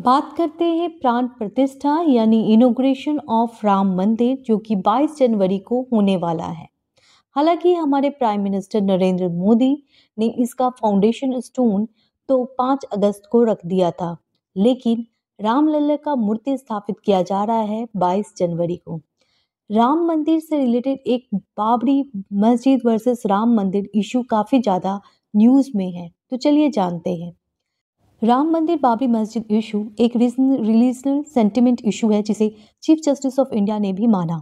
बात करते हैं प्राण प्रतिष्ठा यानी इनॉग्रेशन ऑफ राम मंदिर, जो कि 22 जनवरी को होने वाला है। हालांकि हमारे प्राइम मिनिस्टर नरेंद्र मोदी ने इसका फाउंडेशन स्टोन तो 5 अगस्त को रख दिया था, लेकिन रामलला का मूर्ति स्थापित किया जा रहा है 22 जनवरी को। राम मंदिर से रिलेटेड एक बाबरी मस्जिद वर्सेस राम मंदिर इशू काफी ज्यादा न्यूज में है, तो चलिए जानते हैं। राम मंदिर बाबरी मस्जिद इशू एक रिलीजनल सेंटिमेंट इशू है, जिसे चीफ जस्टिस ऑफ इंडिया ने भी माना।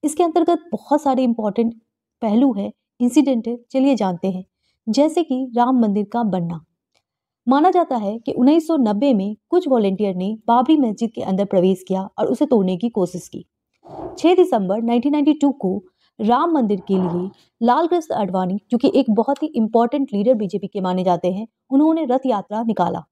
इसके अंतर्गत बहुत सारे इंपॉर्टेंट पहलू है, इंसिडेंट है, चलिए जानते हैं। जैसे कि राम मंदिर का बनना, माना जाता है कि 1990 में कुछ वॉलेंटियर ने बाबरी मस्जिद के अंदर प्रवेश किया और उसे तोड़ने की कोशिश की। 6 दिसंबर 1992 को राम मंदिर के लिए लाल कृष्ण आडवाणी, जो कि एक बहुत ही इंपॉर्टेंट लीडर बीजेपी के माने जाते हैं, उन्होंने रथ यात्रा निकाला।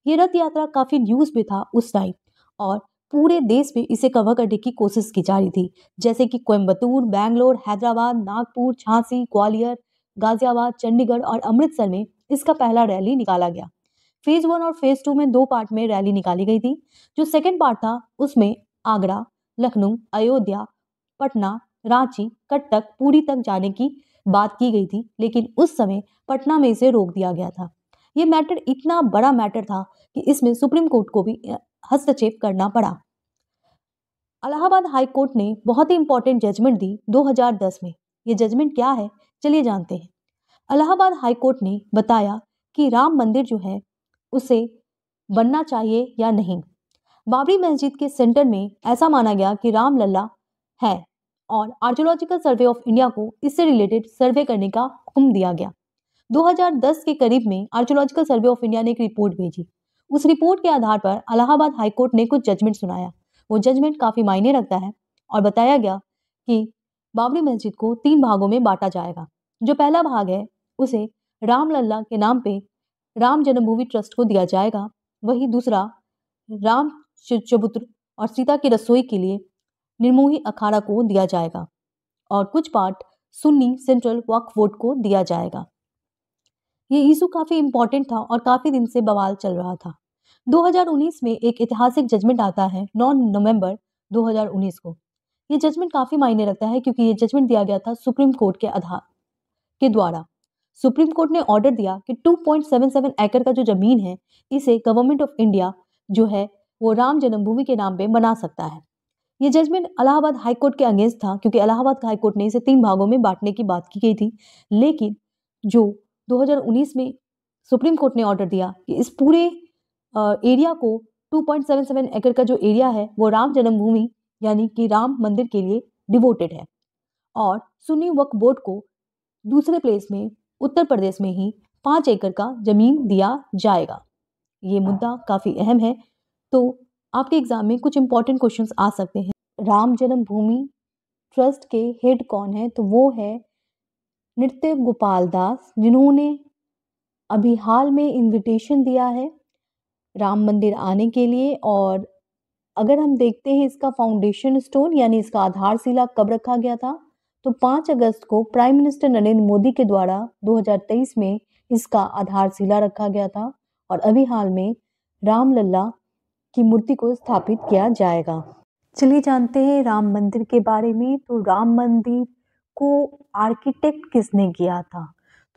ये रथ यात्रा काफी न्यूज में था उस टाइम और पूरे देश में इसे कवर करने की कोशिश की जा रही थी, जैसे कि कोयम्बतूर, बैंगलोर, हैदराबाद, नागपुर, झांसी, ग्वालियर, गाजियाबाद, चंडीगढ़ और अमृतसर में इसका पहला रैली निकाला गया। फेज 1 और फेज 2 में 2 पार्ट में रैली निकाली गई थी। जो सेकेंड पार्ट था उसमें आगरा, लखनऊ, अयोध्या, पटना, रांची, कटक, पुरी तक जाने की बात की गई थी, लेकिन उस समय पटना में इसे रोक दिया गया था। ये मैटर इतना बड़ा मैटर था कि इसमें सुप्रीम कोर्ट को भी हस्तक्षेप करना पड़ा। इलाहाबाद हाई कोर्ट ने बहुत ही इंपॉर्टेंट जजमेंट दी 2010 में। ये जजमेंट क्या है, चलिए जानते हैं। इलाहाबाद हाई कोर्ट ने बताया कि राम मंदिर जो है उसे बनना चाहिए या नहीं। बाबरी मस्जिद के सेंटर में ऐसा माना गया कि रामलला है और आर्कियोलॉजिकल सर्वे ऑफ इंडिया को इससे रिलेटेड सर्वे करने का हुक्म दिया गया। 2010 के करीब में आर्कियोलॉजिकल सर्वे ऑफ इंडिया ने एक रिपोर्ट भेजी। उस रिपोर्ट के आधार पर इलाहाबाद हाई कोर्ट ने कुछ जजमेंट सुनाया। वो जजमेंट काफी मायने रखता है और बताया गया कि बाबरी मस्जिद को 3 भागों में बांटा जाएगा। जो पहला भाग है उसे रामलला के नाम पे राम जन्मभूमि ट्रस्ट को दिया जाएगा। वही दूसरा राम चबूत्र और सीता की रसोई के लिए निर्मोही अखाड़ा को दिया जाएगा और कुछ पार्ट सुन्नी सेंट्रल वक्फ बोर्ड को दिया जाएगा। ये इशू काफी इंपॉर्टेंट था और काफी दिन से बवाल चल रहा था। 2019 में एक ऐतिहासिक जजमेंट आता है 9 नवंबर 2019 को। ये जजमेंट काफी मायने रखता है क्योंकि ये जजमेंट दिया गया था सुप्रीम कोर्ट के द्वारा। सुप्रीम कोर्ट ने ऑर्डर दिया कि 2.77 एकड़ का जो जमीन है इसे गवर्नमेंट ऑफ इंडिया जो है वो राम जन्मभूमि के नाम पे बना सकता है। ये जजमेंट इलाहाबाद हाई कोर्ट के अगेंस्ट था क्योंकि इलाहाबाद हाई कोर्ट ने इसे 3 भागों में बांटने की बात की गई थी, लेकिन जो 2019 में सुप्रीम कोर्ट ने ऑर्डर दिया कि इस पूरे एरिया को 2.77 एकड़ का जो एरिया है वो राम जन्मभूमि यानी कि राम मंदिर के लिए डिवोटेड है और सुन्नी वक्फ बोर्ड को दूसरे प्लेस में उत्तर प्रदेश में ही 5 एकड़ का जमीन दिया जाएगा। ये मुद्दा काफी अहम है, तो आपके एग्जाम में कुछ इंपॉर्टेंट क्वेश्चंस आ सकते हैं। राम जन्मभूमि ट्रस्ट के हेड कौन है, तो वो है नृत्य गोपाल दास, जिन्होंने अभी हाल में इनविटेशन दिया है राम मंदिर आने के लिए। और अगर हम देखते हैं इसका फाउंडेशन स्टोन यानी इसका आधारशिला कब रखा गया था, तो 5 अगस्त को प्राइम मिनिस्टर नरेंद्र मोदी के द्वारा 2023 में इसका आधारशिला रखा गया था और अभी हाल में रामलला की मूर्ति को स्थापित किया जाएगा। चलिए जानते हैं राम मंदिर के बारे में। तो राम मंदिर को आर्किटेक्ट किसने किया था,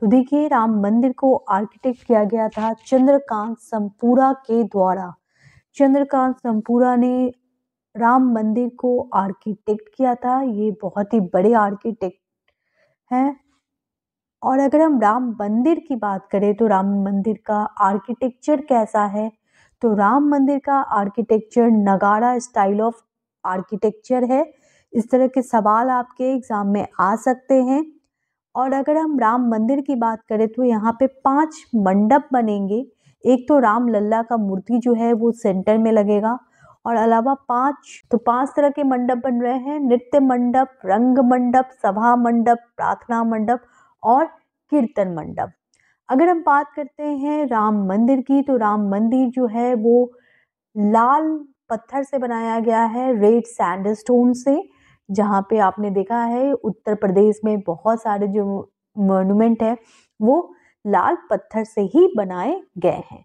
तो देखिए राम मंदिर को आर्किटेक्ट किया गया था चंद्रकांत संपूरा के द्वारा। चंद्रकांत संपूरा ने राम मंदिर को आर्किटेक्ट किया था। ये बहुत ही बड़े आर्किटेक्ट हैं। और अगर हम राम मंदिर की बात करें तो राम मंदिर का आर्किटेक्चर कैसा है, तो राम मंदिर का आर्किटेक्चर नगाड़ा स्टाइल ऑफ आर्किटेक्चर है। इस तरह के सवाल आपके एग्जाम में आ सकते हैं। और अगर हम राम मंदिर की बात करें तो यहाँ पे 5 मंडप बनेंगे। एक तो राम लल्ला का मूर्ति जो है वो सेंटर में लगेगा और अलावा 5 तरह के मंडप बन रहे हैं। नृत्य मंडप, रंग मंडप, सभा मंडप, प्रार्थना मंडप और कीर्तन मंडप। अगर हम बात करते हैं राम मंदिर की, तो राम मंदिर जो है वो लाल पत्थर से बनाया गया है, रेड सैंडस्टोन से। जहाँ पे आपने देखा है उत्तर प्रदेश में बहुत सारे जो मॉन्यूमेंट है वो लाल पत्थर से ही बनाए गए हैं।